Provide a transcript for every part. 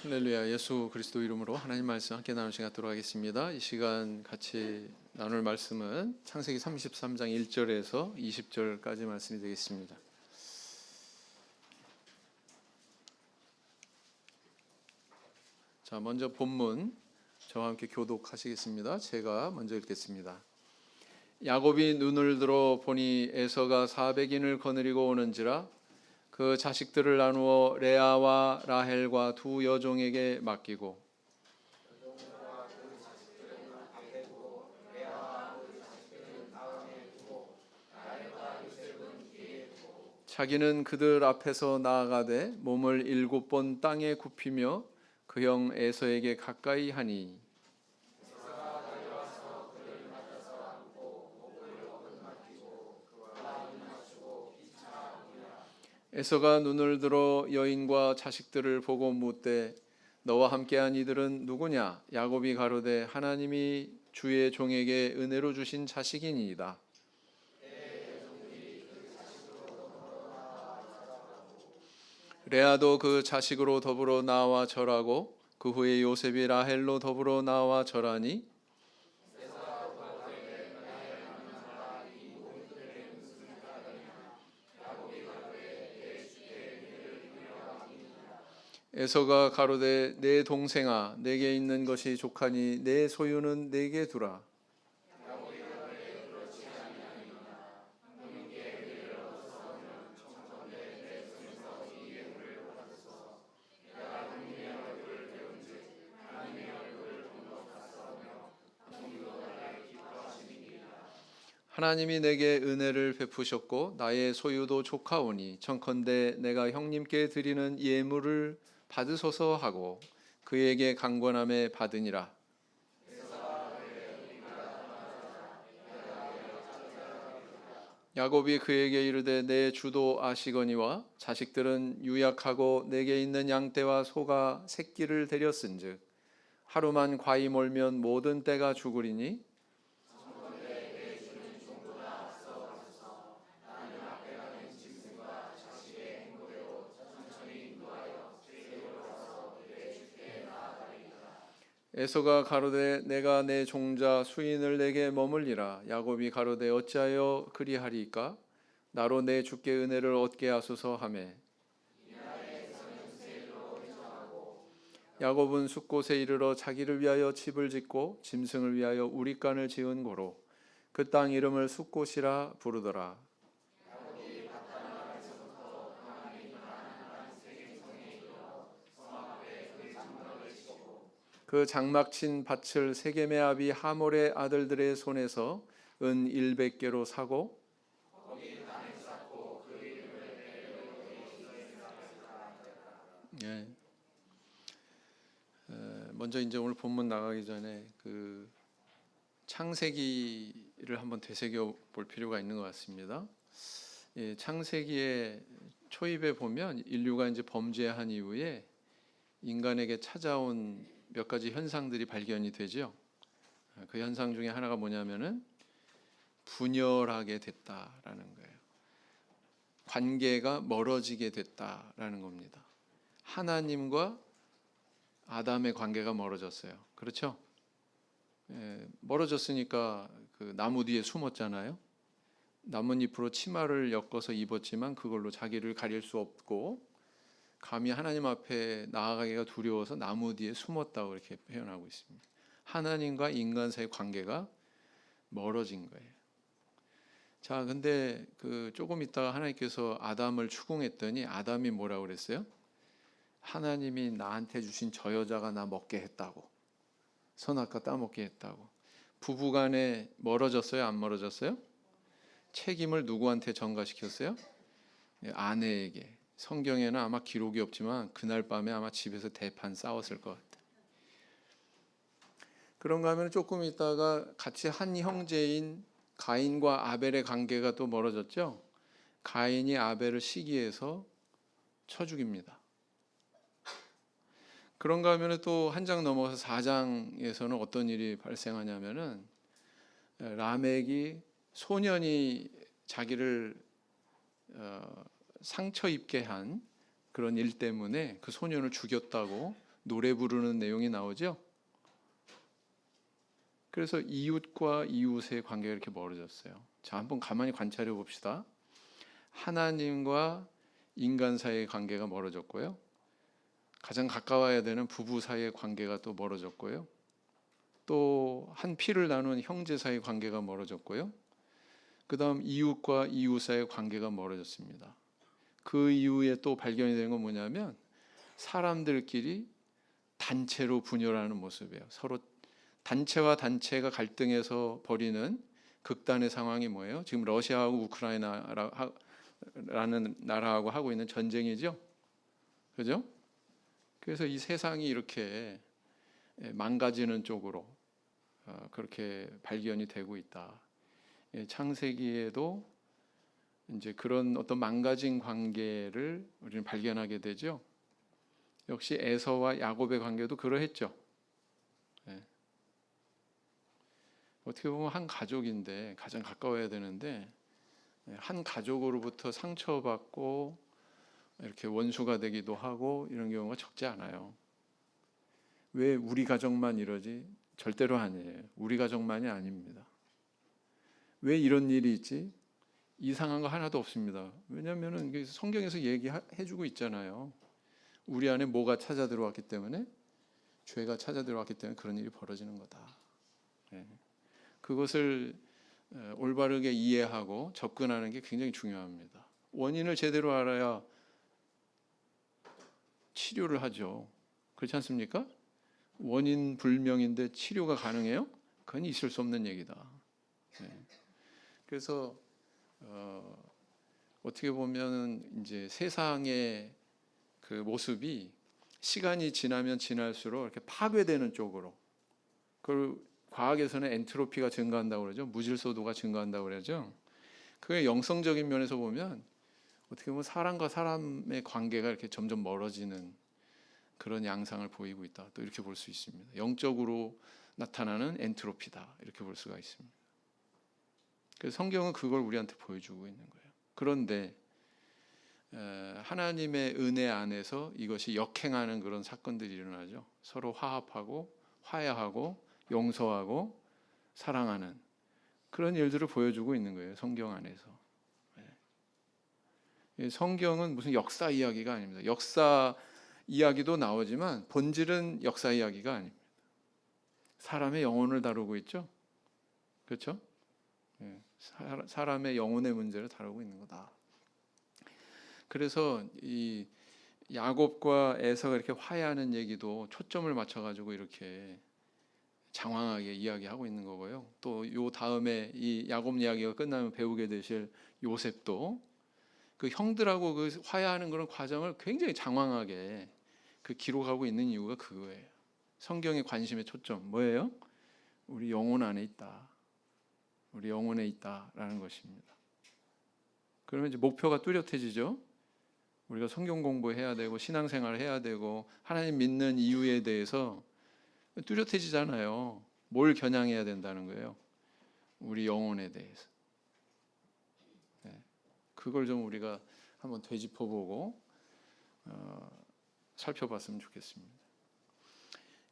할렐루야. 예수 그리스도 이름으로 하나님 말씀 함께 나눌 시간 갖도록 하겠습니다. 이 시간 같이 나눌 말씀은 창세기 33장 1절에서 20절까지 말씀이 되겠습니다. 자, 먼저 본문 저와 함께 교독하시겠습니다. 제가 먼저 읽겠습니다. 야곱이 눈을 들어 보니 에서가 400인을 거느리고 오는지라 그 자식들을 나누어 레아와 라헬과 두 여종에게 맡기고 자기는 그들 앞에서 나아가되 몸을 7번 땅에 굽히며 그 형 에서에게 가까이 하니 에서가 눈을 들어 여인과 자식들을 보고 묻되 너와 함께한 이들은 누구냐? 야곱이 가로되 하나님이 주의 종에게 은혜로 주신 자식이니이다. 레아도 그 자식으로 더불어 나와 절하고 그 후에 요셉이 라헬로 더불어 나와 절하니 에서가 가로되 내 동생아 내게 있는 것이 족하니 내 소유는 내게 두라. 하나님이 내게 은혜를 베푸셨고 나의 소유도 족하오니 청컨대 내가 형님께 드리는 예물을 받으소서 하고 그에게 강권함에 받으니라. 야곱이 그에게 이르되 내 주도 아시거니와 자식들은 유약하고 내게 있는 양떼와 소가 새끼를 데렸은즉 하루만 과히 몰면 모든 떼가 죽으리니 에서가 가로되 내가 내 종자 수인을 내게 머물리라. 야곱이 가로되 어찌하여 그리하리까? 나로 내 주께 은혜를 얻게 하소서 하매 야곱은 숫곳에 이르러 자기를 위하여 집을 짓고 짐승을 위하여 우릿간을 지은 고로 그 땅 이름을 숫곳이라 부르더라. 그 장막 친 밭을 세겜의 아비 하몰의 아들들의 손에서 은 100개로 사고 예. 먼저 이제 오늘 본문 나가기 전에 그 창세기를 한번 되새겨 볼 필요가 있는 것 같습니다. 예, 창세기의 초입에 보면 인류가 이제 범죄한 이후에 인간에게 찾아온 몇 가지 현상들이 발견이 되죠. 그 현상 중에 하나가 뭐냐면은 분열하게 됐다라는 거예요. 관계가 멀어지게 됐다라는 겁니다. 하나님과 아담의 관계가 멀어졌어요. 그렇죠? 멀어졌으니까 그 나무 뒤에 숨었잖아요. 나뭇잎으로 치마를 엮어서 입었지만 그걸로 자기를 가릴 수 없고 감히 하나님 앞에 나아가기가 두려워서 나무 뒤에 숨었다고 이렇게 표현하고 있습니다. 하나님과 인간 사이의 관계가 멀어진 거예요. 자, 근데 그 조금 있다가 하나님께서 아담을 추궁했더니 아담이 뭐라고 그랬어요? 하나님이 나한테 주신 저 여자가 나 먹게 했다고. 선악과 따먹게 했다고. 부부간에 멀어졌어요? 안 멀어졌어요? 책임을 누구한테 전가시켰어요? 아내에게. 성경에는 아마 기록이 없지만 그날 밤에 아마 집에서 대판 싸웠을 것 같아요. 그런가 하면 조금 있다가 같이 한 형제인 가인과 아벨의 관계가 또 멀어졌죠. 가인이 아벨을 시기해서 쳐 죽입니다. 그런가 하면 또 한 장 넘어서 4장에서는 어떤 일이 발생하냐면은 라멕이 소년이 자기를 상처 입게 한 그런 일 때문에 그 소년을 죽였다고 노래 부르는 내용이 나오죠. 그래서 이웃과 이웃의 관계가 이렇게 멀어졌어요. 자, 한번 가만히 관찰해 봅시다. 하나님과 인간 사이의 관계가 멀어졌고요. 가장 가까워야 되는 부부 사이의 관계가 또 멀어졌고요. 또 한 피를 나눈 형제 사이의 관계가 멀어졌고요. 그 다음 이웃과 이웃 사이의 관계가 멀어졌습니다. 그 이후에 또 발견이 된 건 뭐냐면 사람들끼리 단체로 분열하는 모습이에요. 서로 단체와 단체가 갈등해서 벌이는 극단의 상황이 뭐예요? 지금 러시아하고 우크라이나라는 나라하고 하고 있는 전쟁이죠. 그죠? 그래서 이 세상이 이렇게 망가지는 쪽으로 그렇게 발견이 되고 있다. 창세기에도 이제 그런 어떤 망가진 관계를 우리는 발견하게 되죠. 역시 에서와 야곱의 관계도 그러했죠. 어떻게 보면 한 가족인데 가장 가까워야 되는데 한 가족으로부터 상처받고 이렇게 원수가 되기도 하고 이런 경우가 적지 않아요. 왜 우리 가족만 이러지? 절대로 아니에요. 우리 가족만이 아닙니다. 왜 이런 일이 있지? 이상한 거 하나도 없습니다. 왜냐하면 성경에서 얘기해주고 있잖아요. 우리 안에 뭐가 찾아 들어왔기 때문에, 죄가 찾아 들어왔기 때문에 그런 일이 벌어지는 거다. 그것을 올바르게 이해하고 접근하는 게 굉장히 중요합니다. 원인을 제대로 알아야 치료를 하죠. 그렇지 않습니까? 원인 불명인데 치료가 가능해요? 그건 있을 수 없는 얘기다. 그래서 어떻게 보면 이제 세상의 그 모습이 시간이 지나면 지날수록 이렇게 파괴되는 쪽으로, 그걸 과학에서는 엔트로피가 증가한다고 그러죠. 무질서도가 증가한다고 그러죠. 그게 영성적인 면에서 보면 어떻게 보면 사람과 사람의 관계가 이렇게 점점 멀어지는 그런 양상을 보이고 있다. 또 이렇게 볼 수 있습니다. 영적으로 나타나는 엔트로피다. 이렇게 볼 수가 있습니다. 그래서 성경은 그걸 우리한테 보여주고 있는 거예요. 그런데 하나님의 은혜 안에서 이것이 역행하는 그런 사건들이 일어나죠. 서로 화합하고 화해하고 용서하고 사랑하는 그런 일들을 보여주고 있는 거예요. 성경 안에서. 성경은 무슨 역사 이야기가 아닙니다. 역사 이야기도 나오지만 본질은 역사 이야기가 아닙니다. 사람의 영혼을 다루고 있죠. 그렇죠? 사람의 영혼의 문제를 다루고 있는 거다. 그래서 이 야곱과 에서가 이렇게 화해하는 얘기도 초점을 맞춰가지고 이렇게 장황하게 이야기하고 있는 거고요. 또 요 다음에 이 야곱 이야기가 끝나면 배우게 되실 요셉도 그 형들하고 그 화해하는 그런 과정을 굉장히 장황하게 그 기록하고 있는 이유가 그거예요. 성경의 관심의 초점 뭐예요? 우리 영혼 안에 있다. 우리 영혼에 있다라는 것입니다. 그러면 이제 목표가 뚜렷해지죠. 우리가 성경 공부해야 되고 신앙생활을 해야 되고 하나님 믿는 이유에 대해서 뚜렷해지잖아요. 뭘 겨냥해야 된다는 거예요? 우리 영혼에 대해서. 그걸 좀 우리가 한번 되짚어보고 살펴봤으면 좋겠습니다.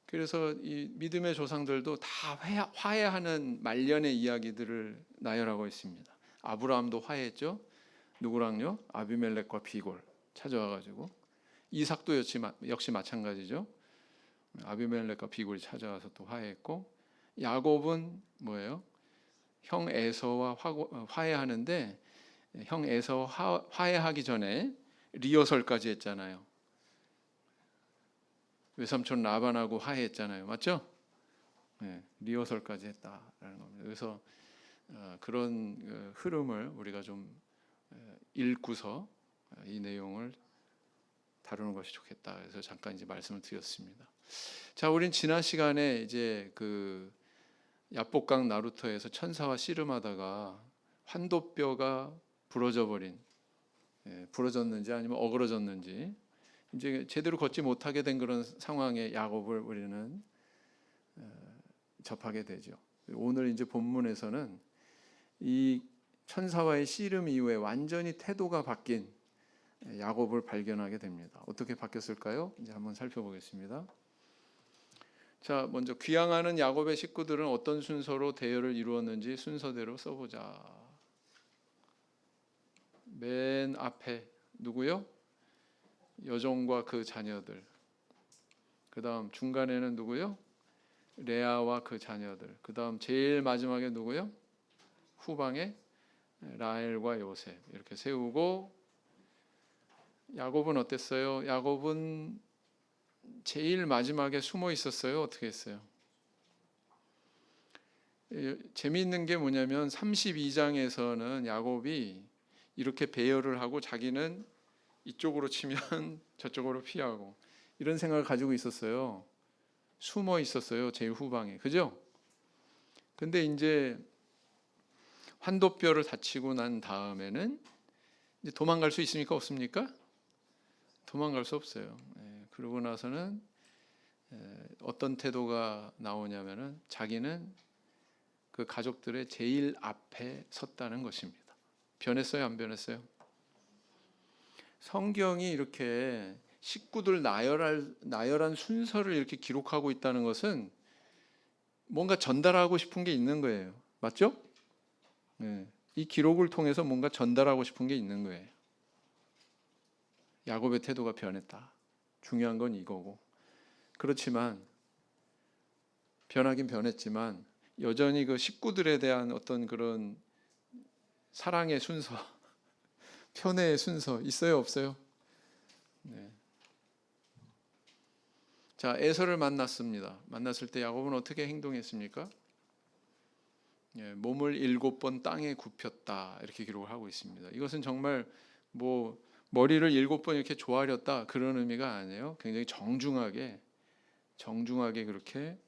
그래서 이 믿음의 조상들도 다 화해하는 말년의 이야기들을 나열하고 있습니다. 아브라함도 화해했죠. 누구랑요? 아비멜렉과 비골 찾아와가지고. 이삭도 역시 마찬가지죠. 아비멜렉과 비골이 찾아와서 또 화해했고, 야곱은 뭐예요? 형 에서와 화해하는데 형 에서 화해하기 전에 리허설까지 했잖아요. 외삼촌 라반하고 화해했잖아요. 맞죠? 리허설까지 했다라는 겁니다. 그래서 그런 흐름을 우리가 좀 읽고서 이 내용을 다루는 것이 좋겠다. 그래서 잠깐 이제 말씀을 드렸습니다. 자, 우린 지난 시간에 이제 그 야복강 나루터에서 천사와 씨름하다가 환도뼈가 부러졌는지 아니면 어그러졌는지 이제 제대로 걷지 못하게 된 그런 상황의 야곱을 우리는 접하게 되죠. 오늘 이제 본문에서는 이 천사와의 씨름 이후에 완전히 태도가 바뀐 야곱을 발견하게 됩니다. 어떻게 바뀌었을까요? 이제 한번 살펴보겠습니다. 자, 먼저 귀향하는 야곱의 식구들은 어떤 순서로 대열을 이루었는지 순서대로 써보자. 맨 앞에 누구요? 여종과 그 자녀들. 그 다음 중간에는 누구요? 레아와 그 자녀들. 그 다음 제일 마지막에 누구요? 후방에 라헬과 요셉. 이렇게 세우고, 야곱은 어땠어요? 야곱은 제일 마지막에 숨어 있었어요? 어떻게 했어요? 재미있는 게 뭐냐면 32장에서는 야곱이 이렇게 배열을 하고 자기는 이쪽으로 치면 저쪽으로 피하고 이런 생각을 가지고 있었어요. 숨어 있었어요. 제일 후방에. 그죠? 근데 이제 환도뼈를 다치고 난 다음에는 이제 도망갈 수 있습니까? 없습니까? 도망갈 수 없어요. 그러고 나서는 어떤 태도가 나오냐면은 자기는 그 가족들의 제일 앞에 섰다는 것입니다. 변했어요? 안 변했어요? 성경이 이렇게 식구들 나열한 순서를 이렇게 기록하고 있다는 것은 뭔가 전달하고 싶은 게 있는 거예요. 맞죠? 네. 이 기록을 통해서 뭔가 전달하고 싶은 게 있는 거예요. 야곱의 태도가 변했다. 중요한 건 이거고. 그렇지만 변하긴 변했지만 여전히 그 식구들에 대한 어떤 그런 사랑의 순서, 편애의 순서 있어요, 없어요? 네. 자, 에서를 만났습니다. 만났을 때 야곱은 어떻게 행동했습니까? 몸을 7번 땅에 굽혔다 이렇게 기록을 하고 있습니다. 이것은 정말 뭐 머리를 7번 이렇게 조아렸다 그런 의미가 아니에요. 굉장히 정중하게 그렇게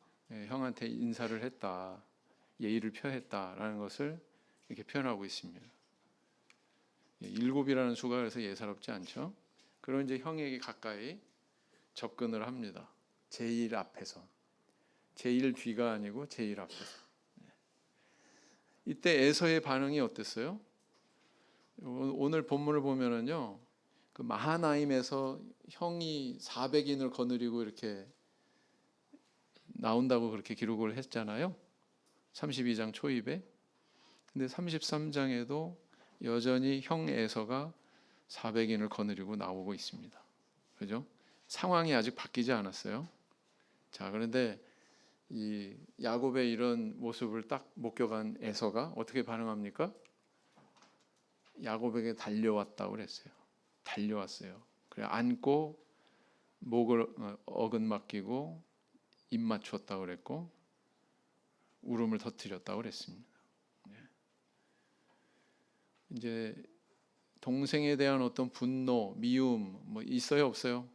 형한테 인사를 했다, 예의를 표했다라는 것을 이렇게 표현하고 있습니다. 7이라는 수가 그래서 예사롭지 않죠. 그럼 이제 형에게 가까이 접근을 합니다. 제일 앞에서, 제일 뒤가 아니고 제일 앞에서. 이때 에서의 반응이 어땠어요? 오늘 본문을 보면은요, 그 마하나임에서 형이 400인을 거느리고 이렇게 나온다고 그렇게 기록을 했잖아요. 32장 초입에. 근데 33장에도 여전히 형 에서가 400인을 거느리고 나오고 있습니다. 그죠? 상황이 아직 바뀌지 않았어요. 자, 그런데 이 야곱의 이런 모습을 딱 목격한 에서가 어떻게 반응합니까? 야곱에게 달려왔다고 그랬어요. 달려왔어요. 그래 안고 목을 어긋맞기고 입 맞췄다고 그랬고 울음을 터뜨렸다고 그랬습니다. 이제 동생에 대한 어떤 분노, 미움 뭐 있어요, 없어요?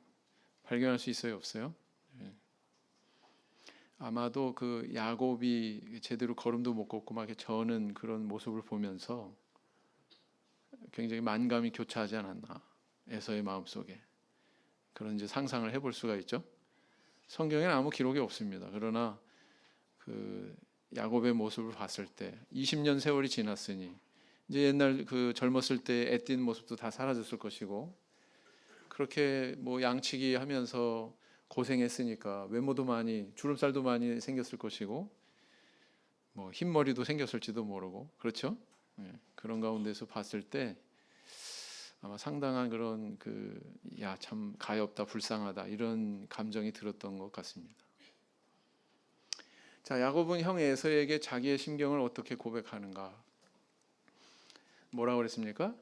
발견할 수 있어요, 없어요? 아마도 그 야곱이 제대로 걸음도 못 걷고 막 저는 그런 모습을 보면서 굉장히 만감이 교차하지 않았나 에서의 마음속에 그런 이제 상상을 해볼 수가 있죠. 성경에는 아무 기록이 없습니다. 그러나 그 야곱의 모습을 봤을 때 20년 세월이 지났으니 이제 옛날 그 젊었을 때 애띤 모습도 다 사라졌을 것이고 그렇게 뭐 양치기 하면서 고생했으니까 외모도 많이 주름살도 많이 생겼을 것이고 뭐 흰머리도 생겼을지도 모르고 그렇죠? 그런 가운데서 봤을 때 아마 상당한 그런 야 참 가엾다 불쌍하다 이런 감정이 들었던 것 같습니다. 자, 야곱은 형 에서에게 자기의 심경을 어떻게 고백하는가? 뭐라고 그랬습니까?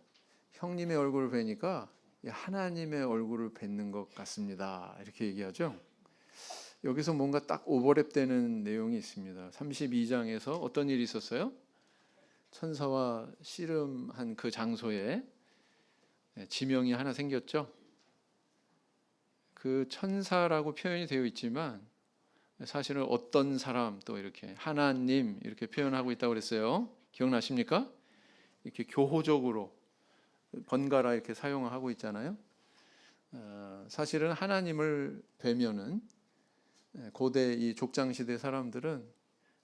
형님의 얼굴을 뵈니까 하나님의 얼굴을 뵙는 것 같습니다. 이렇게 얘기하죠. 여기서 뭔가 딱 오버랩되는 내용이 있습니다. 32장에서 어떤 일이 있었어요? 천사와 씨름한 그 장소에 지명이 하나 생겼죠. 그 천사라고 표현이 되어 있지만 사실은 어떤 사람 또 이렇게 하나님 이렇게 표현하고 있다고 그랬어요. 기억나십니까? 이렇게 교호적으로 번갈아 이렇게 사용하고 있잖아요. 사실은 하나님을 뵈면은 고대 이 족장 시대 사람들은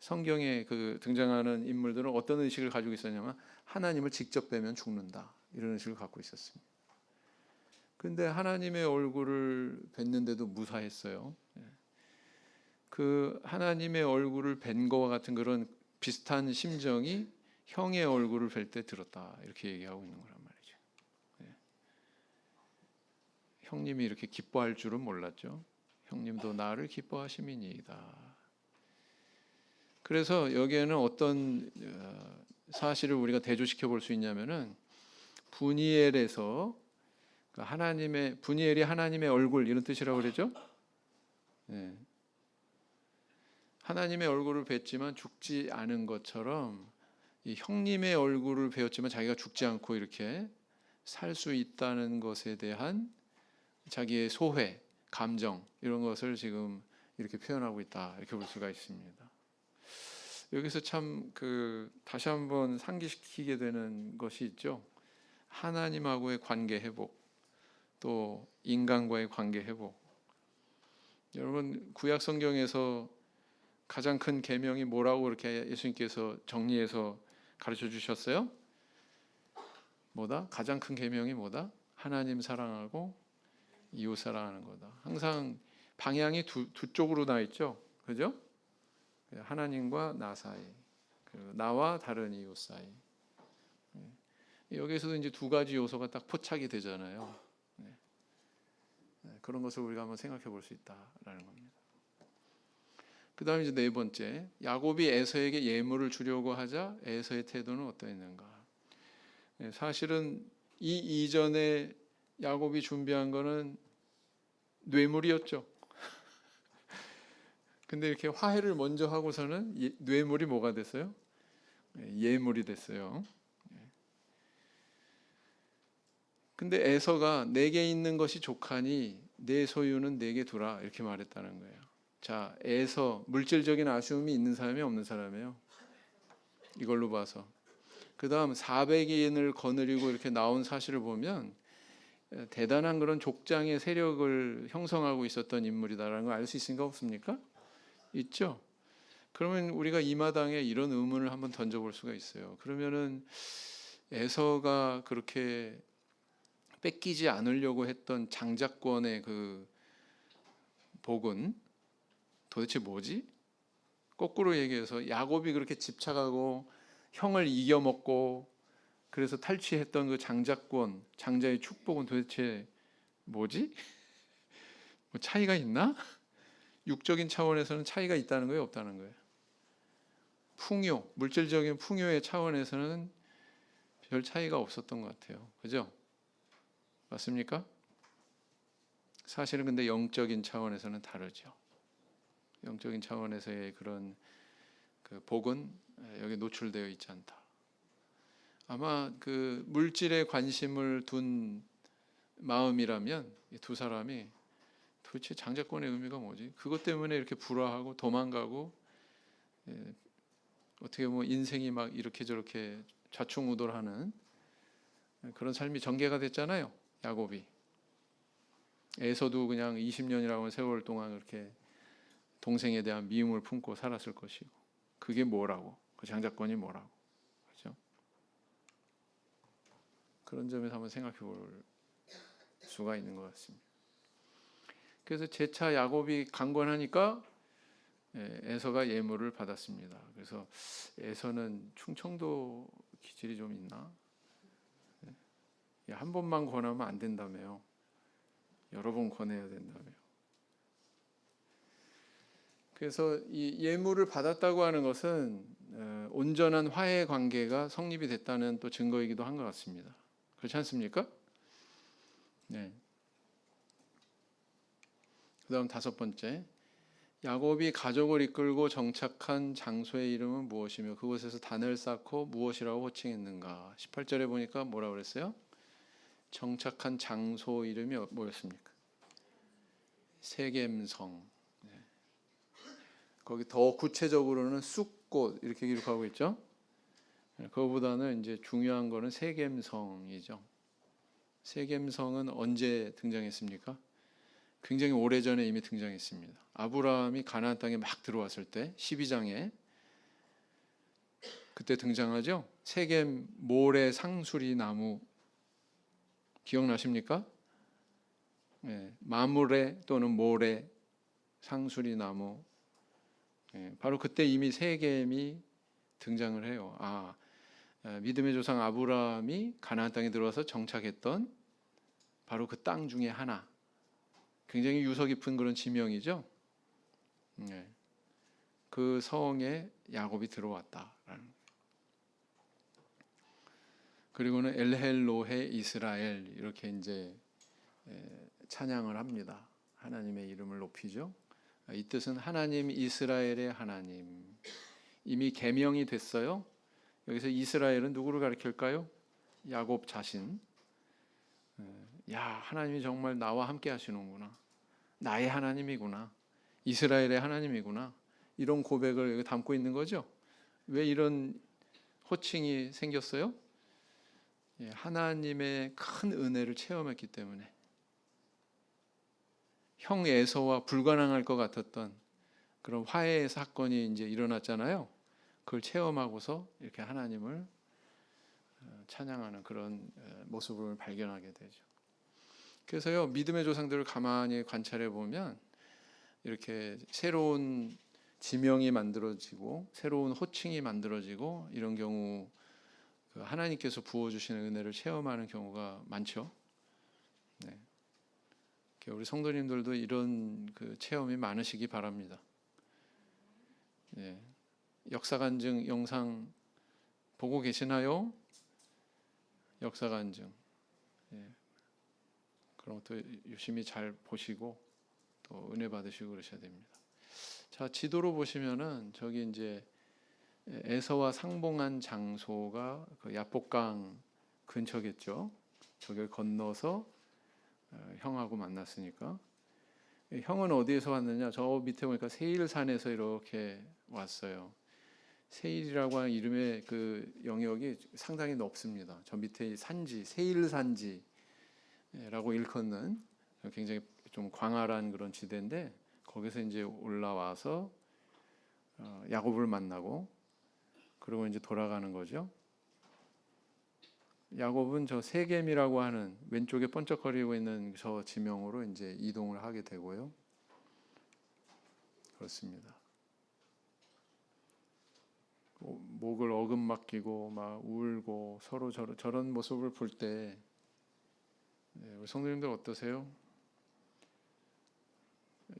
성경에 그 등장하는 인물들은 어떤 의식을 가지고 있었냐면 하나님을 직접 뵈면 죽는다 이런 의식을 갖고 있었습니다. 근데 하나님의 얼굴을 뵀는데도 무사했어요. 그 하나님의 얼굴을 뵌 거와 같은 그런 비슷한 심정이 형의 얼굴을 뵐 때 들었다, 이렇게 얘기하고 있는 거란 말이죠. 예. 형님이 이렇게 기뻐할 줄은 몰랐죠. 형님도 나를 기뻐하심이니이다. 그래서 여기에는 어떤 사실을 우리가 대조시켜 볼 수 있냐면은 분이엘에서 하나님의, 분이엘이 하나님의 얼굴 이런 뜻이라고 그러죠. 예. 하나님의 얼굴을 뵀지만 죽지 않은 것처럼 이 형님의 얼굴을 배웠지만 자기가 죽지 않고 이렇게 살 수 있다는 것에 대한 자기의 소회, 감정, 이런 것을 지금 이렇게 표현하고 있다, 이렇게 볼 수가 있습니다. 여기서 참 다시 한번 상기시키게 되는 것이 있죠. 하나님하고의 관계 회복, 또 인간과의 관계 회복. 여러분, 구약 성경에서 가장 큰 계명이 뭐라고 그렇게 예수님께서 정리해서 가르쳐 주셨어요? 뭐다? 가장 큰 계명이 뭐다? 하나님 사랑하고 이웃 사랑하는 거다. 항상 방향이 두 쪽으로 나 있죠. 그죠? 하나님과 나 사이, 나와 다른 이웃 사이. 여기서도 이제 두 가지 요소가 딱 포착이 되잖아요. 그런 것을 우리가 한번 생각해 볼 수 있다라는 겁니다. 그 다음에 이제 네 번째, 야곱이 에서에게 예물을 주려고 하자 에서의 태도는 어떠했는가? 사실은 이 이전에 야곱이 준비한 거는 뇌물이었죠. 근데 이렇게 화해를 먼저 하고서는 뇌물이 뭐가 됐어요? 예물이 됐어요. 근데 에서가 내게 있는 것이 족하니 내 소유는 내게 두라, 이렇게 말했다는 거예요. 자, 에서 물질적인 아쉬움이 있는 사람이 없는 사람이에요. 이걸로 봐서. 그 다음 400인을 거느리고 이렇게 나온 사실을 보면 대단한 그런 족장의 세력을 형성하고 있었던 인물이다라는 걸 알 수 있습니까? 없습니까? 있죠. 그러면 우리가 이 마당에 이런 의문을 한번 던져볼 수가 있어요. 그러면은 에서가 그렇게 뺏기지 않으려고 했던 장자권의 그 복은 도대체 뭐지? 거꾸로 얘기해서 야곱이 그렇게 집착하고 형을 이겨먹고 그래서 탈취했던 그 장자권, 장자의 축복은 도대체 뭐지? 뭐 차이가 있나? 육적인 차원에서는 차이가 있다는 거예요, 없다는 거예요? 풍요, 물질적인 풍요의 차원에서는 별 차이가 없었던 것 같아요. 그죠? 맞습니까? 사실은 근데 영적인 차원에서는 다르죠. 영적인 차원에서의 그런 그 복은 여기 노출되어 있지 않다. 아마 그 물질에 관심을 둔 마음이라면 이 두 사람이 도대체 장자권의 의미가 뭐지? 그것 때문에 이렇게 불화하고 도망가고, 어떻게 보면 인생이 막 이렇게 저렇게 좌충우돌하는 그런 삶이 전개가 됐잖아요. 야곱이. 에서도 그냥 20년이라고 하는 세월 동안 그렇게 동생에 대한 미움을 품고 살았을 것이고, 그게 뭐라고? 그 장자권이 뭐라고? 그렇죠? 그런 점에서 한번 생각해 볼 수가 있는 것 같습니다. 그래서 재차 야곱이 강권하니까 에서가 예물을 받았습니다. 그래서 에서는 충청도 기질이 좀 있나? 한 번만 권하면 안 된다며요. 여러 번 권해야 된다며. 그래서 이 예물을 받았다고 하는 것은 온전한 화해 관계가 성립이 됐다는 또 증거이기도 한 것 같습니다. 그렇지 않습니까? 네. 그다음 다섯 번째, 야곱이 가족을 이끌고 정착한 장소의 이름은 무엇이며 그곳에서 단을 쌓고 무엇이라고 호칭했는가? 18절에 보니까 뭐라고 그랬어요? 정착한 장소 이름이 뭐였습니까? 세겜성. 네. 거기 더 구체적으로는 쑥꽃 이렇게 기록하고 있죠. 그거보다는 이제 중요한 거는 세겜성이죠. 세겜성은 언제 등장했습니까? 굉장히 오래전에 이미 등장했습니다. 아브라함이 가나안 땅에 막 들어왔을 때 12장에 그때 등장하죠. 세겜 모래 상수리 나무 기억나십니까? 네, 마무레 또는 모래 상수리 나무, 바로 그때 이미 세겜이 등장을 해요. 믿음의 조상 아브라함이 가나안 땅에 들어와서 정착했던 바로 그 땅 중에 하나. 굉장히 유서 깊은 그런 지명이죠. 그 성에 야곱이 들어왔다라는. 그리고는 엘헬로헤 이스라엘 이렇게 이제 찬양을 합니다. 하나님의 이름을 높이죠. 이 뜻은 하나님 이스라엘의 하나님. 이미 계명이 됐어요. 여기서 이스라엘은 누구를 가리킬까요? 야곱 자신. 하나님이 정말 나와 함께 하시는구나. 나의 하나님이구나. 이스라엘의 하나님이구나. 이런 고백을 여기 담고 있는 거죠. 왜 이런 호칭이 생겼어요? 하나님의 큰 은혜를 체험했기 때문에. 형 에서와 불가능할 것 같았던 그런 화해의 사건이 이제 일어났잖아요. 그걸 체험하고서 이렇게 하나님을 찬양하는 그런 모습을 발견하게 되죠. 그래서요, 믿음의 조상들을 가만히 관찰해 보면 이렇게 새로운 지명이 만들어지고 새로운 호칭이 만들어지고 이런 경우 하나님께서 부어주시는 은혜를 체험하는 경우가 많죠. 우리 성도님들도 이런 그 체험이 많으시기 바랍니다. 역사간증 영상 보고 계시나요? 역사간증. 그런 것도 유심히 잘 보시고 또 은혜 받으시고 그러셔야 됩니다. 자, 지도로 보시면은 저기 이제 에서와 상봉한 장소가 그 야복강 근처겠죠. 저길 건너서 형하고 만났으니까. 형은 어디에서 왔느냐? 저 밑에 보니까 세일산에서 이렇게 왔어요. 세일이라고 하는 이름의 그 영역이 상당히 높습니다. 저 밑에 산지, 세일산지라고 일컫는 굉장히 좀 광활한 그런 지대인데 거기서 이제 올라와서 야곱을 만나고 그리고 이제 돌아가는 거죠. 야곱은 저 세겜이라고 하는 왼쪽에 번쩍거리고 있는 저 지명으로 이제 이동을 하게 되고요. 그렇습니다. 목을 어금맞기고 막 울고 서로 저런 모습을 볼 때 우리 성도님들 어떠세요?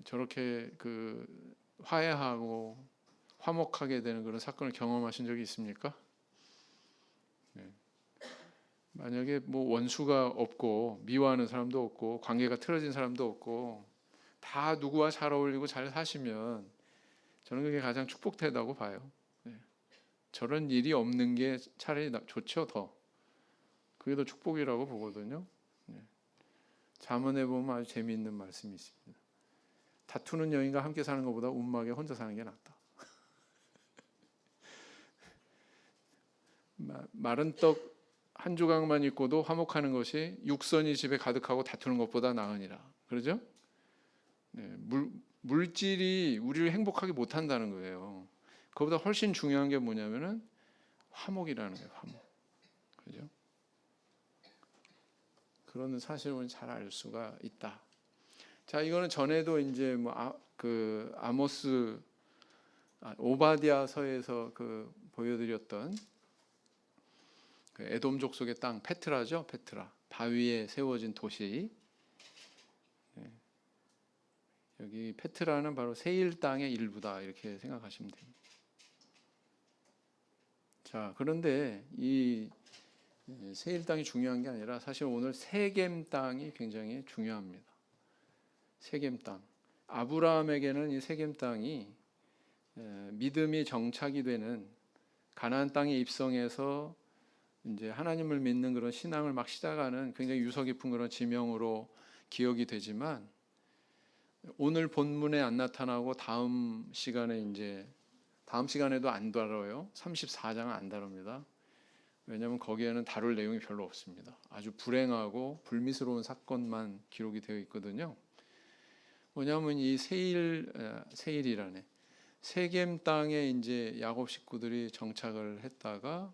저렇게 그 화해하고 화목하게 되는 그런 사건을 경험하신 적이 있습니까? 만약에 뭐 원수가 없고 미워하는 사람도 없고 관계가 틀어진 사람도 없고 다 누구와 잘 어울리고 잘 사시면 저는 그게 가장 축복되다고 봐요. 저런 일이 없는 게 차라리 좋죠. 더 그게 더 축복이라고 보거든요. 잠언에 보면 아주 재미있는 말씀이 있습니다. 다투는 여인과 함께 사는 것보다 움막에 혼자 사는 게 낫다. 마른 떡 한 조각만 있고도 화목하는 것이 육선이 집에 가득하고 다투는 것보다 나으니라. 그러죠? 물질이 우리를 행복하게 못한다는 거예요. 그보다 훨씬 중요한 게 뭐냐면은 화목이라는 거예요. 화목. 그죠? 그런 사실을 잘 알 수가 있다. 자, 이거는 전에도 이제 아모스 오바댜서에서 보여드렸던 그 에돔 족속의 땅 페트라죠. 페트라 바위에 세워진 도시. 여기 페트라는 바로 세일 땅의 일부다 이렇게 생각하시면 됩니다. 자, 그런데 이 세일 땅이 중요한 게 아니라 사실 오늘 세겜 땅이 굉장히 중요합니다. 세겜 땅. 아브라함에게는 이 세겜 땅이 믿음이 정착이 되는 가나안 땅에 입성해서 이제 하나님을 믿는 그런 신앙을 막 시작하는 굉장히 유서 깊은 그런 지명으로 기억이 되지만 오늘 본문에 안 나타나고 다음 시간에도 안 다뤄요. 34장은 안 다룹니다. 왜냐하면 거기에는 다룰 내용이 별로 없습니다. 아주 불행하고 불미스러운 사건만 기록이 되어 있거든요. 뭐냐면 이 세일이라네 세겜 땅에 이제 야곱 식구들이 정착을 했다가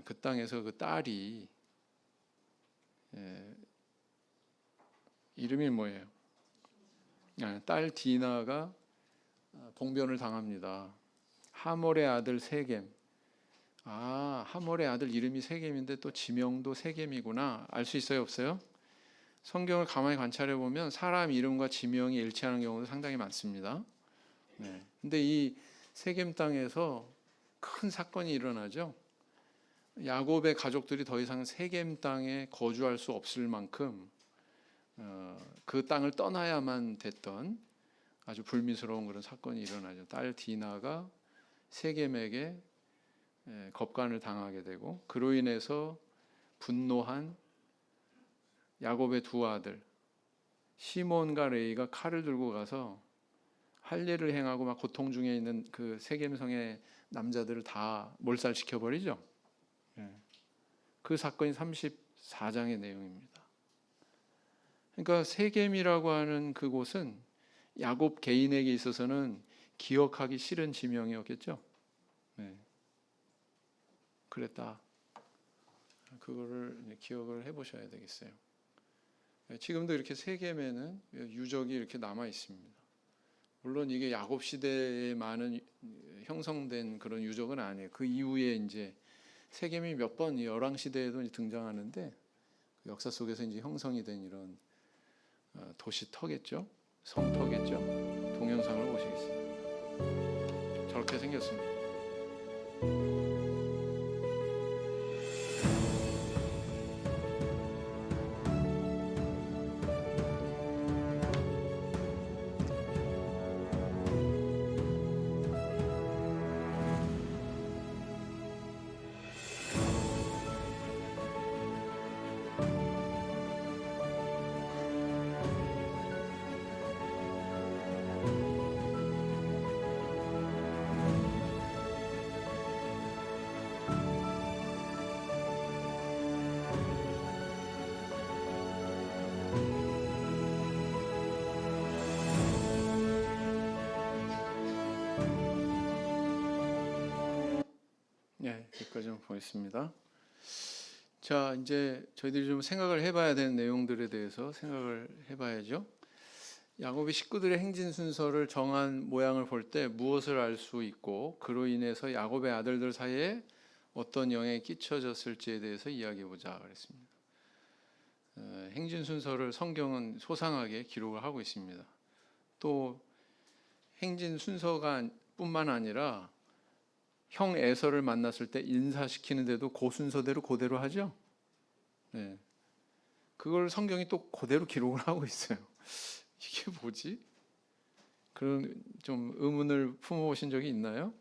그 땅에서 그 딸이 이름이 뭐예요? 딸 디나가 봉변을 당합니다. 하몰의 아들 세겜. 하몰의 아들 이름이 세겜인데 또 지명도 세겜이구나. 알 수 있어요, 없어요? 성경을 가만히 관찰해 보면 사람 이름과 지명이 일치하는 경우도 상당히 많습니다. 네. 근데 이 세겜 땅에서 큰 사건이 일어나죠. 야곱의 가족들이 더 이상 세겜 땅에 거주할 수 없을 만큼 그 땅을 떠나야만 됐던 아주 불미스러운 그런 사건이 일어나죠. 딸 디나가 세겜에게 겁간을 당하게 되고 그로 인해서 분노한 야곱의 두 아들 시몬과 레이가 칼을 들고 가서 할 일을 행하고 막 고통 중에 있는 그 세겜성의 남자들을 다 몰살시켜 버리죠. 그 사건이 34장의 내용입니다. 그러니까 세겜이라고 하는 그곳은 야곱 개인에게 있어서는 기억하기 싫은 지명이었겠죠. 그랬다. 그거를 기억을 해보셔야 되겠어요. 지금도 이렇게 세겜에는 유적이 이렇게 남아 있습니다. 물론 이게 야곱 시대에 많은 형성된 그런 유적은 아니에요. 그 이후에 이제 세겜이 몇 번 열왕 시대에도 등장하는데 그 역사 속에서 이제 형성이 된 이런 도시터겠죠, 성터겠죠. 동영상을 보시겠습니다. 저렇게 생겼습니다. 여기까지 좀 보겠습니다. 자, 이제 저희들이 좀 생각을 해봐야 되는 내용들에 대해서 생각을 해봐야죠. 야곱의 식구들의 행진 순서를 정한 모양을 볼 때 무엇을 알 수 있고 그로 인해서 야곱의 아들들 사이에 어떤 영향이 끼쳐졌을지에 대해서 이야기해보자 그랬습니다. 행진 순서를 성경은 소상하게 기록을 하고 있습니다. 또 행진 순서가 뿐만 아니라 형 에서를 만났을 때 인사시키는데도 그 순서대로 그대로 하죠. 그걸 성경이 또 그대로 기록을 하고 있어요. 이게 뭐지? 그런 좀 의문을 품어보신 적이 있나요?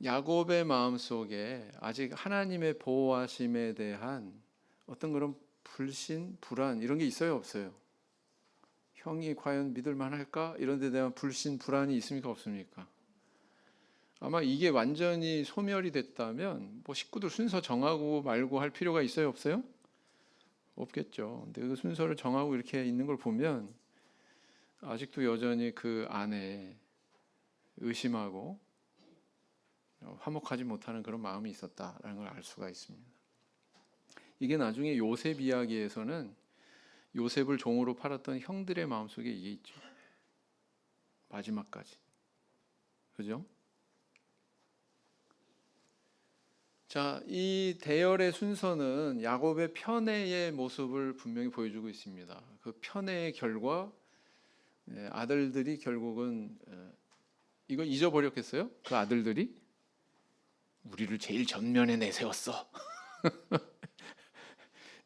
야곱의 마음속에 아직 하나님의 보호하심에 대한 어떤 그런 불신, 불안 이런 게 있어요, 없어요? 형이 과연 믿을 만할까? 이런 데 대한 불신, 불안이 있습니까, 없습니까? 아마 이게 완전히 소멸이 됐다면 뭐 식구들 순서 정하고 말고 할 필요가 있어요, 없어요? 없겠죠. 근데 그 순서를 정하고 이렇게 있는 걸 보면 아직도 여전히 그 안에 의심하고 화목하지 못하는 그런 마음이 있었다라는 걸 알 수가 있습니다. 이게 나중에 요셉 이야기에서는 요셉을 종으로 팔았던 형들의 마음속에 이게 있죠. 마지막까지. 그죠? 자, 이 대열의 순서는 야곱의 편애의 모습을 분명히 보여주고 있습니다. 그 편애의 결과 아들들이 결국은 이걸 잊어버렸겠어요? 그 아들들이 우리를 제일 전면에 내세웠어.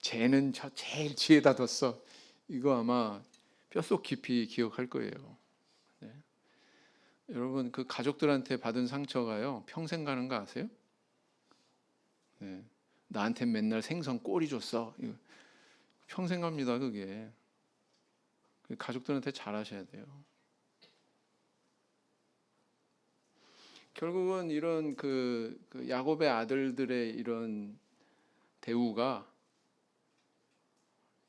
쟤는 저 제일 뒤에다 뒀어. 이거 아마 뼛속 깊이 기억할 거예요. 여러분 그 가족들한테 받은 상처가요 평생 가는 거 아세요? 나한테 맨날 생선 꼬리 줬어. 이거 평생 갑니다 그게. 가족들한테 잘하셔야 돼요. 결국은 이런 그 야곱의 아들들의 이런 대우가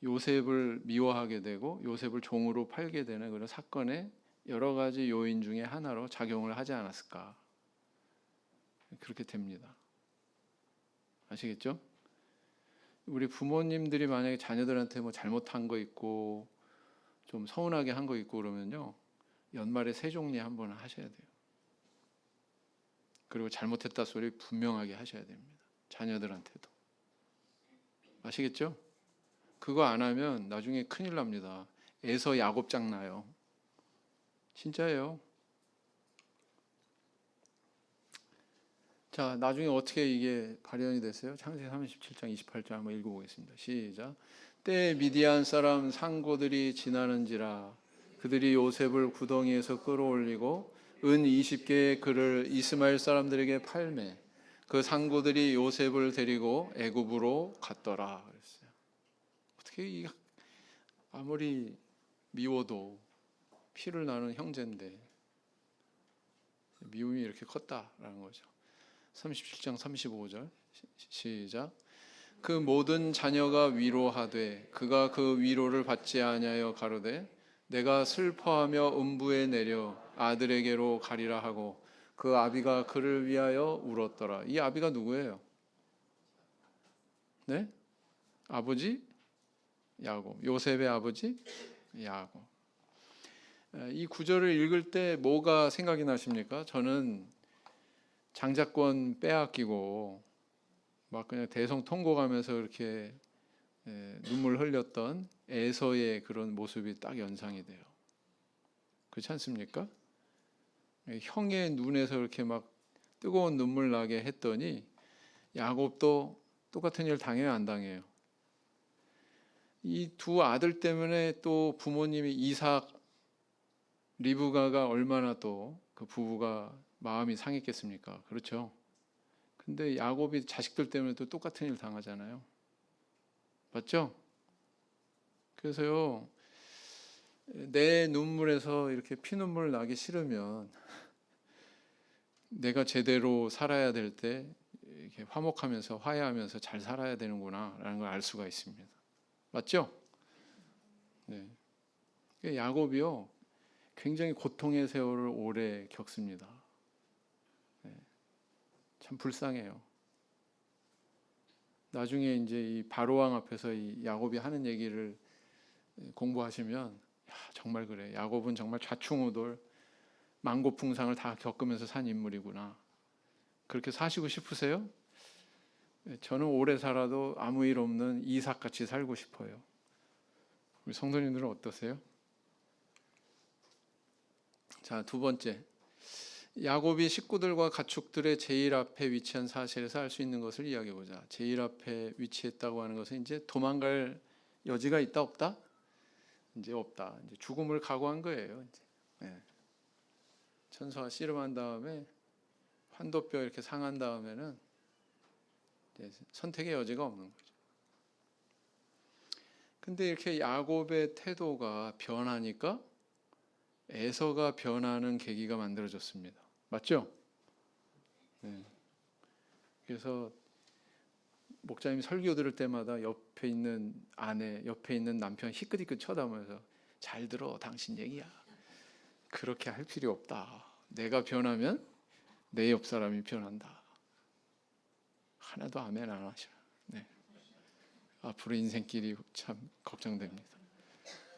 요셉을 미워하게 되고 요셉을 종으로 팔게 되는 그런 사건의 여러 가지 요인 중에 하나로 작용을 하지 않았을까. 그렇게 됩니다. 아시겠죠? 우리 부모님들이 만약에 자녀들한테 뭐 잘못한 거 있고 좀 서운하게 한 거 있고 그러면요, 연말에 세종리 한번 하셔야 돼요. 그리고 잘못했다 소리 분명하게 하셔야 됩니다. 자녀들한테도. 아시겠죠? 그거 안 하면 나중에 큰일 납니다. 에서 야곱장 나요. 진짜예요. 자, 나중에 어떻게 이게 발현이 됐어요? 창세기 37장 28절 한번 읽어보겠습니다. 시작. 때에 미디안 사람 상고들이 지나는지라 그들이 요셉을 구덩이에서 끌어올리고 은 20개의 그를 이스마엘 사람들에게 팔매 그 상고들이 요셉을 데리고 애굽으로 갔더라 그랬어요. 어떻게 아무리 미워도 피를 나눈 형제인데 미움이 이렇게 컸다라는 거죠. 37장 35절 시작. 그 모든 자녀가 위로하되 그가 그 위로를 받지 아니하여 가로되 내가 슬퍼하며 음부에 내려 아들에게로 가리라 하고 그 아비가 그를 위하여 울었더라. 이 아비가 누구예요? 네? 아버지 야곱. 요셉의 아버지 야곱. 이 구절을 읽을 때 뭐가 생각이 나십니까? 저는 장자권 빼앗기고 막 그냥 대성통곡하면서 이렇게 눈물 흘렸던 에서의 그런 모습이 딱 연상이 돼요. 그렇지 않습니까? 형의 눈에서 이렇게 막 뜨거운 눈물 나게 했더니 야곱도 똑같은 일 당해요, 안 당해요? 이 두 아들 때문에 또 부모님이 이삭, 리브가가 얼마나 또 그 부부가 마음이 상했겠습니까? 그렇죠? 근데 야곱이 자식들 때문에 또 똑같은 일 당하잖아요. 맞죠? 그래서요, 내 눈물에서 이렇게 피눈물 나기 싫으면 내가 제대로 살아야 될 때 이렇게 화목하면서 화해하면서 잘 살아야 되는구나라는 걸 알 수가 있습니다. 맞죠? 네. 야곱이요, 굉장히 고통의 세월을 오래 겪습니다. 네. 참 불쌍해요. 나중에 이제 이 바로왕 앞에서 이 야곱이 하는 얘기를 공부하시면 야, 정말 그래. 야곱은 정말 좌충우돌 만고풍상을 다 겪으면서 산 인물이구나. 그렇게 사시고 싶으세요? 저는 오래 살아도 아무 일 없는 이삭같이 살고 싶어요. 우리 성도님들은 어떠세요? 자, 두 번째. 야곱이 식구들과 가축들의 제일 앞에 위치한 사실에서 알 수 있는 것을 이야기해 보자. 제일 앞에 위치했다고 하는 것은 이제 도망갈 여지가 있다 없다? 이제 없다. 이제 죽음을 각오한 거예요. 이제. 네. 천사가 씨름한 다음에 환도뼈 이렇게 상한 다음에는 이제 선택의 여지가 없는 거죠. 근데 이렇게 야곱의 태도가 변하니까 에서가 변하는 계기가 만들어졌습니다. 맞죠? 네. 그래서 목사님이 설교 들을 때마다 옆에 있는 아내, 옆에 있는 남편 희끗희끗 쳐다보면서 잘 들어, 당신 얘기야. 그렇게 할 필요 없다. 내가 변하면 내 옆 사람이 변한다. 하나도 아멘 안 하셔. 네. 앞으로 인생길이 참 걱정됩니다.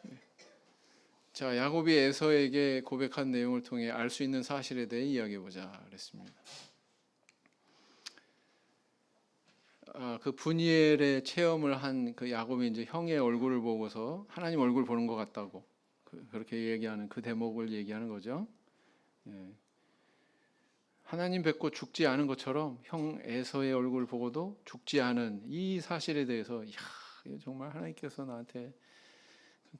네. 자, 야곱이 에서에게 고백한 내용을 통해 알 수 있는 사실에 대해 이야기해 보자 그랬습니다. 그 분이엘의 체험을 한 그 야곱이 이제 형의 얼굴을 보고서 하나님 얼굴 보는 것 같다고 그렇게 얘기하는 그 대목을 얘기하는 거죠. 예. 하나님 뵙고 죽지 않은 것처럼 형 에서의 얼굴을 보고도 죽지 않은 이 사실에 대해서 이야, 정말 하나님께서 나한테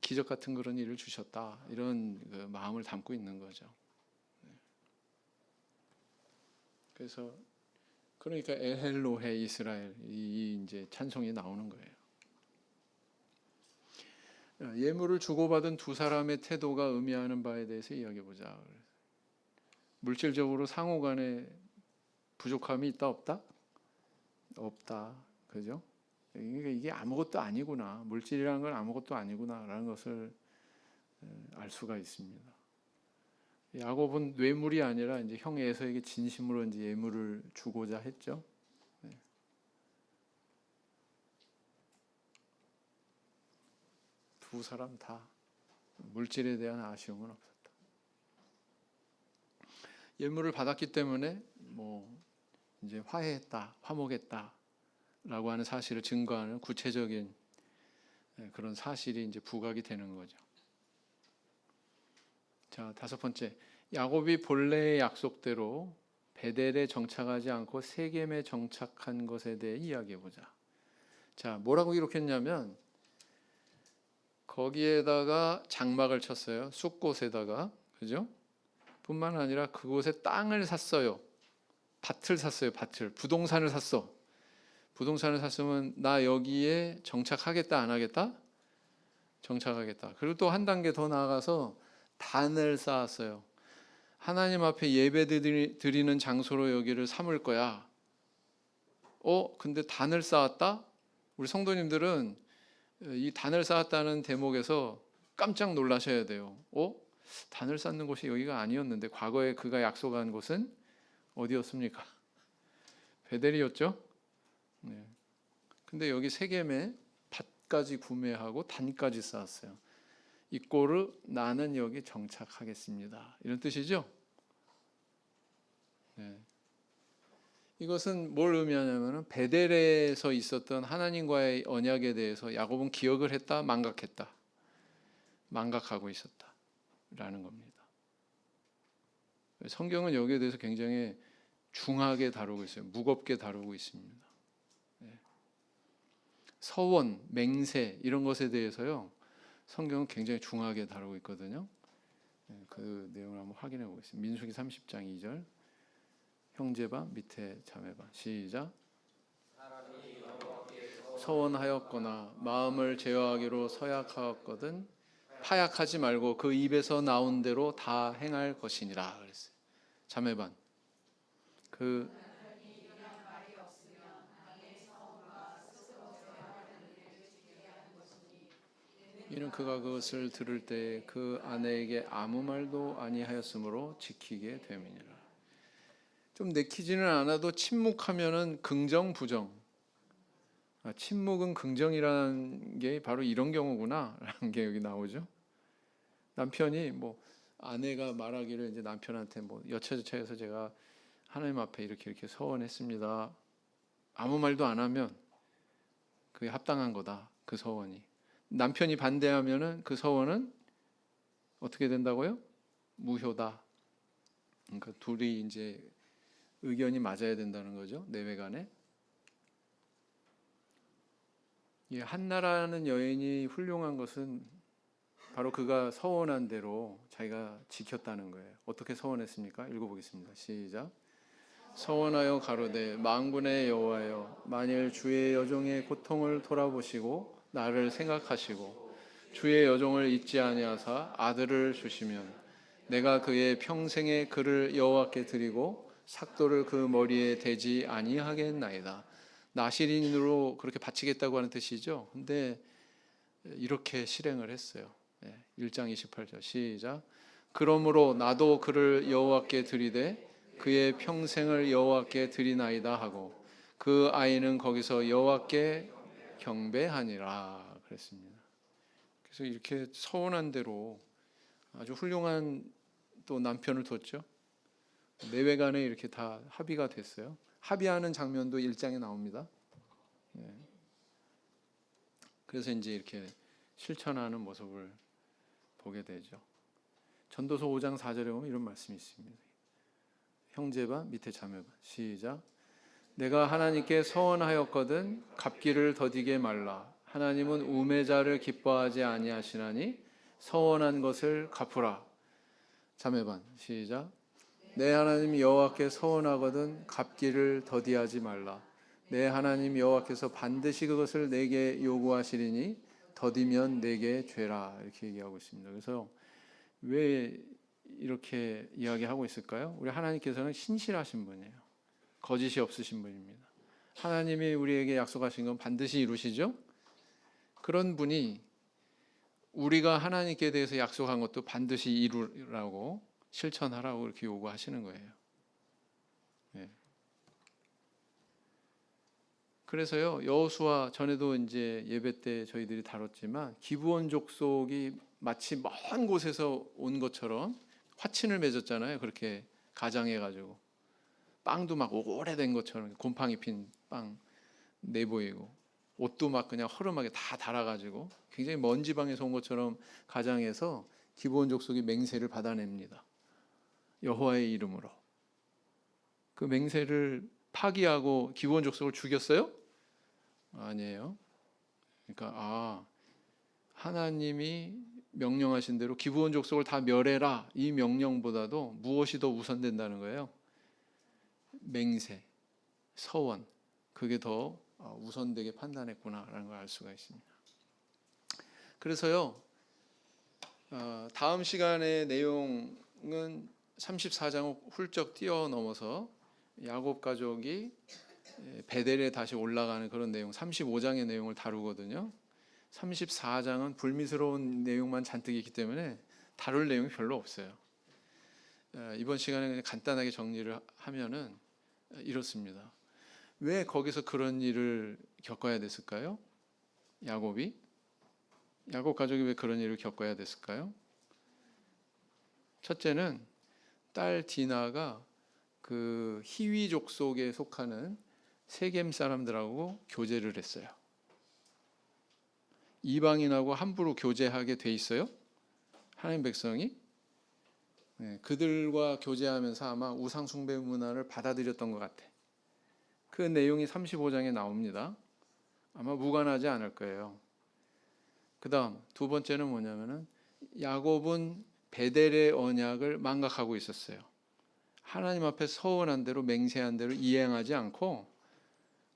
기적 같은 그런 일을 주셨다 이런 그 마음을 담고 있는 거죠. 그래서 그러니까 엘헬로헤 이스라엘 이 이제 찬송이 나오는 거예요. 예물을 주고받은 두 사람의 태도가 의미하는 바에 대해서 이야기해 보자. 물질적으로 상호간에 부족함이 있다 없다? 없다. 그죠? 이게 아무것도 아니구나. 물질이라는 건 아무것도 아니구나라는 것을 알 수가 있습니다. 야곱은 뇌물이 아니라 이제 형 에서에게 진심으로 이제 예물을 주고자 했죠. 네. 두 사람 다 물질에 대한 아쉬움은 없었다. 예물을 받았기 때문에 뭐 이제 화해했다, 화목했다라고 하는 사실을 증거하는 구체적인 그런 사실이 이제 부각이 되는 거죠. 자, 다섯 번째, 야곱이 본래의 약속대로 베델에 정착하지 않고 세겜에 정착한 것에 대해 이야기해 보자. 자, 뭐라고 기록했냐면 거기에다가 장막을 쳤어요. 숲곳에다가, 그죠? 뿐만 아니라 그곳에 땅을 샀어요. 밭을 샀어요. 부동산을 샀어. 부동산을 샀으면 나 여기에 정착하겠다, 안 하겠다? 정착하겠다. 그리고 또 한 단계 더 나아가서 단을 쌓았어요. 하나님 앞에 예배 드리는 장소로 여기를 삼을 거야. 근데 단을 쌓았다? 우리 성도님들은 이 단을 쌓았다는 대목에서 깜짝 놀라셔야 돼요. 단을 쌓는 곳이 여기가 아니었는데 과거에 그가 약속한 곳은 어디였습니까? 베델이었죠. 네. 근데 여기 세겜에 밭까지 구매하고 단까지 쌓았어요. 이 꼴을 나는 여기 정착하겠습니다. 이런 뜻이죠. 네. 이것은 뭘 의미하냐면 베델에서 있었던 하나님과의 언약에 대해서 야곱은 기억을 했다, 망각했다. 망각하고 있었다라는 겁니다. 성경은 여기에 대해서 굉장히 중하게 다루고 있어요. 무겁게 다루고 있습니다. 네. 서원, 맹세 이런 것에 대해서요. 성경은 굉장히 중하게 다루고 있거든요. 그 내용을 한번 확인해 보겠습니다. 민수기 30장 2절. 형제반 밑에 자매반 시작. 서원하였거나 마음을 제어하기로 서약하였거든 파약하지 말고 그 입에서 나온 대로 다 행할 것이니라 그랬어요. 자매반 이는 그가 그것을 들을 때 그 아내에게 아무 말도 아니하였으므로 지키게 됨이니라. 좀 내키지는 않아도 침묵하면은 긍정 부정. 침묵은 긍정이라는 게 바로 이런 경우구나라는 게 여기 나오죠. 남편이 뭐 아내가 말하기를 이제 남편한테 뭐 여차저차해서 제가 하나님 앞에 이렇게 서원했습니다. 아무 말도 안 하면 그게 합당한 거다. 그 서원이. 남편이 반대하면은 그 서원은 어떻게 된다고요? 무효다. 그러니까 둘이 이제 의견이 맞아야 된다는 거죠. 내외간에. 이 한나라는 여인이 훌륭한 것은 바로 그가 서원한 대로 자기가 지켰다는 거예요. 어떻게 서원했습니까? 읽어보겠습니다. 시작. 서원하여 가로되 만군의 여호와여 만일 주의 여종의 고통을 돌아보시고 나를 생각하시고 주의 여종을 잊지 아니하사 아들을 주시면 내가 그의 평생의 그를 여호와께 드리고 삭도를 그 머리에 대지 아니하겠나이다. 나실인으로 그렇게 바치겠다고 하는 뜻이죠. 근데 이렇게 실행을 했어요. 1장 28절 시작. 그러므로 나도 그를 여호와께 드리되 그의 평생을 여호와께 드리나이다 하고 그 아이는 거기서 여호와께 경배하니라 그랬습니다. 그래서 이렇게 서원한 대로 아주 훌륭한 또 남편을 뒀죠. 내외간에 이렇게 다 합의가 됐어요. 합의하는 장면도 1장에 나옵니다. 그래서 이제 이렇게 실천하는 모습을 보게 되죠. 전도서 5장 4절에 보면 이런 말씀이 있습니다. 형제반 밑에 자매반 시작. 내가 하나님께 서원하였거든 갚기를 더디게 말라. 하나님은 우매자를 기뻐하지 아니하시나니 서원한 것을 갚으라. 자매반 시작. 내 하나님 여호와께 서원하거든 갚기를 더디하지 말라. 내 하나님 여호와께서 반드시 그것을 내게 요구하시리니 더디면 내게 죄라. 이렇게 얘기하고 있습니다. 그래서 왜 이렇게 이야기하고 있을까요? 우리 하나님께서는 신실하신 분이에요. 거짓이 없으신 분입니다. 하나님이 우리에게 약속하신 건 반드시 이루시죠? 그런 분이 우리가 하나님께 대해서 약속한 것도 반드시 이루라고 실천하라고 이렇게 요구하시는 거예요. 네. 그래서요 여호수아 전에도 이제 예배 때 저희들이 다뤘지만 기브온 족속이 마치 먼 곳에서 온 것처럼 화친을 맺었잖아요. 그렇게 가장해가지고 빵도 막 오래된 것처럼 곰팡이 핀 빵 내보이고 옷도 막 그냥 허름하게 다 달아가지고 굉장히 먼 지방에서 온 것처럼 가장해서 기브온 족속이 맹세를 받아냅니다. 여호와의 이름으로. 그 맹세를 파기하고 기브온 족속을 죽였어요? 아니에요. 그러니까 하나님이 명령하신 대로 기브온 족속을 다 멸해라, 이 명령보다도 무엇이 더 우선된다는 거예요? 맹세, 서원, 그게 더 우선되게 판단했구나라는 걸 알 수가 있습니다. 그래서요, 다음 시간의 내용은 34장을 훌쩍 뛰어넘어서 야곱 가족이 베델에 다시 올라가는 그런 내용, 35장의 내용을 다루거든요. 34장은 불미스러운 내용만 잔뜩 있기 때문에 다룰 내용이 별로 없어요. 이번 시간에 그냥 간단하게 정리를 하면은 이렇습니다. 왜 거기서 그런 일을 겪어야 됐을까요? 야곱 가족이 왜 그런 일을 겪어야 됐을까요? 첫째는 딸 디나가 그 히위족 속에 속하는 세겜 사람들하고 교제를 했어요. 이방인하고 함부로 교제하게 돼 있어요. 하나님 백성이 그들과 교제하면서 아마 우상 숭배 문화를 받아들였던 것 같아. 그 내용이 35장에 나옵니다. 아마 무관하지 않을 거예요. 그 다음 두 번째는 뭐냐면은 야곱은 베델의 언약을 망각하고 있었어요. 하나님 앞에 서원한 대로 맹세한 대로 이행하지 않고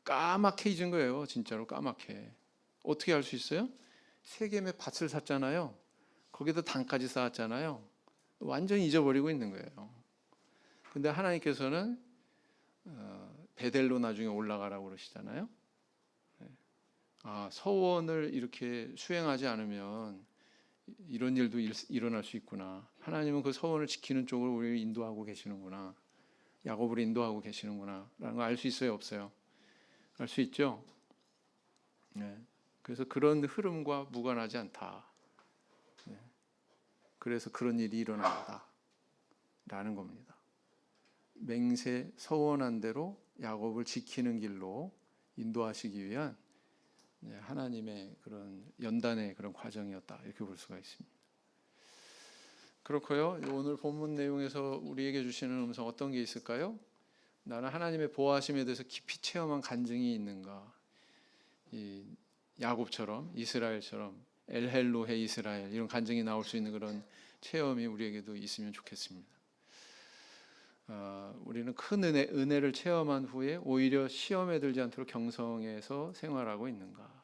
까맣게 잊은 거예요. 진짜로 까맣게. 어떻게 할 수 있어요? 세겜에 밭을 샀잖아요. 거기다 단까지 쌓았잖아요. 완전히 잊어버리고 있는 거예요. 근데 하나님께서는 베델로 나중에 올라가라고 그러시잖아요. 서원을 이렇게 수행하지 않으면 이런 일도 일어날 수 있구나. 하나님은 그 서원을 지키는 쪽으로 우리를 인도하고 계시는구나. 야곱을 인도하고 계시는구나 라는 걸 알 수 있어요, 없어요? 알 수 있죠. 그래서 그런 흐름과 무관하지 않다. 그래서 그런 일이 일어난다 라는 겁니다. 맹세 서원한 대로 야곱을 지키는 길로 인도하시기 위한 하나님의 그런 연단의 그런 과정이었다, 이렇게 볼 수가 있습니다. 그렇고요. 오늘 본문 내용에서 우리에게 주시는 음성 어떤 게 있을까요? 나는 하나님의 보호하심에 대해서 깊이 체험한 간증이 있는가? 이 야곱처럼, 이스라엘처럼 엘헬로헤 이스라엘, 이런 간증이 나올 수 있는 그런 체험이 우리에게도 있으면 좋겠습니다. 우리는 큰 은혜를 체험한 후에 오히려 시험에 들지 않도록 경성에서 생활하고 있는가?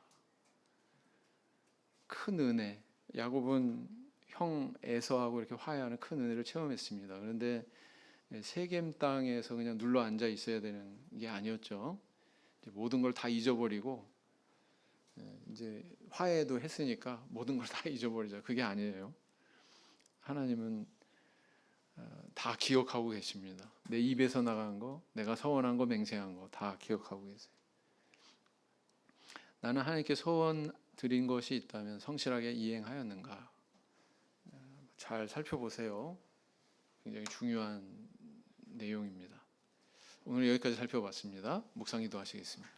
큰 은혜. 야곱은 형 에서하고 이렇게 화해하는 큰 은혜를 체험했습니다. 그런데 세겜 땅에서 그냥 눌러 앉아 있어야 되는 게 아니었죠. 모든 걸 다 잊어버리고 이제 화해도 했으니까 모든 걸 다 잊어버리자. 그게 아니에요. 하나님은 다 기억하고 계십니다. 내 입에서 나간 거, 내가 서원한 거, 맹세한 거 다 기억하고 계세요. 나는 하나님께 소원 드린 것이 있다면 성실하게 이행하였는가? 잘 살펴보세요. 굉장히 중요한 내용입니다. 오늘 여기까지 살펴봤습니다. 묵상 기도하시겠습니다.